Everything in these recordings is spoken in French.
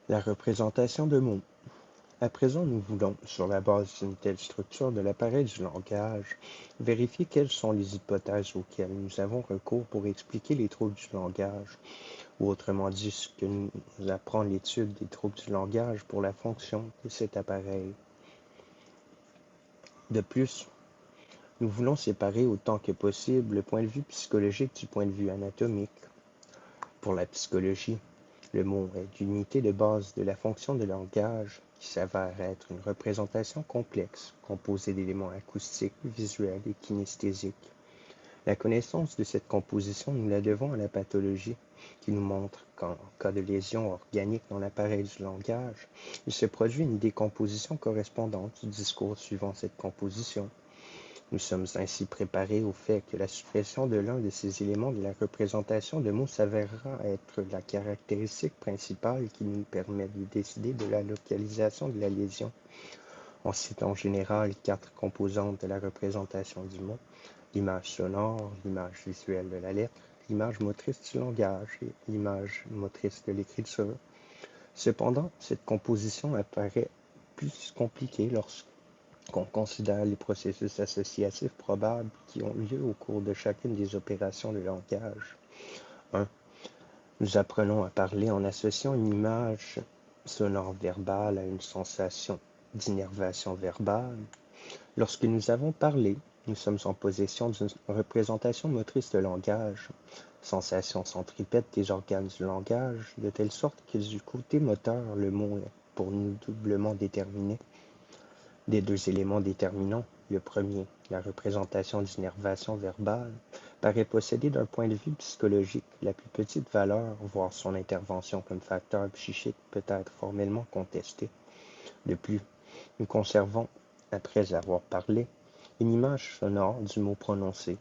La représentation de mots. À présent, nous voulons, sur la base d'une telle structure de l'appareil du langage, vérifier quelles sont les hypothèses auxquelles nous avons recours pour expliquer les troubles du langage, ou autrement dit, ce que nous apprend l'étude des troubles du langage pour la fonction de cet appareil. De plus, nous voulons séparer autant que possible le point de vue psychologique du point de vue anatomique. Pour la psychologie, le mot est l'unité de base de la fonction de langage qui s'avère être une représentation complexe composée d'éléments acoustiques, visuels et kinesthésiques. La connaissance de cette composition, nous la devons à la pathologie, qui nous montre qu'en cas de lésion organique dans l'appareil du langage, il se produit une décomposition correspondante du discours suivant cette composition. Nous sommes ainsi préparés au fait que la suppression de l'un de ces éléments de la représentation de mots s'avérera être la caractéristique principale qui nous permet de décider de la localisation de la lésion. On cite en général 4 composantes de la représentation du mot: l'image sonore, l'image visuelle de la lettre, l'image motrice du langage et l'image motrice de l'écriture. Cependant, cette composition apparaît plus compliquée lorsqu'on considère les processus associatifs probables qui ont lieu au cours de chacune des opérations de langage. 1. Nous apprenons à parler en associant une image sonore verbale à une sensation d'innervation verbale. Lorsque nous avons parlé, nous sommes en possession d'une représentation motrice de langage. Sensation centripète des organes du langage, de telle sorte que du côté moteur, le mot est pour nous doublement déterminé. Des 2 éléments déterminants, le premier, la représentation d'innervation verbale, paraît posséder d'un point de vue psychologique la plus petite valeur, voire son intervention comme facteur psychique peut être formellement contestée. De plus, nous conservons, après avoir parlé, une image sonore du mot prononcé,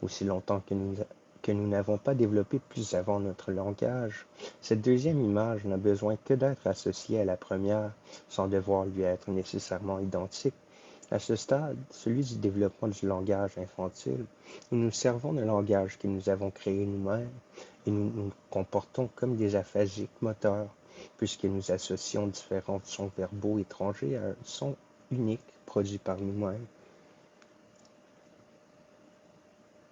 aussi longtemps que nous n'avons pas développé plus avant notre langage. Cette deuxième image n'a besoin que d'être associée à la première, sans devoir lui être nécessairement identique. À ce stade, celui du développement du langage infantile, nous nous servons d'un langage que nous avons créé nous-mêmes et nous nous comportons comme des aphasiques moteurs, puisque nous associons différents sons verbaux étrangers à un son unique produit par nous-mêmes.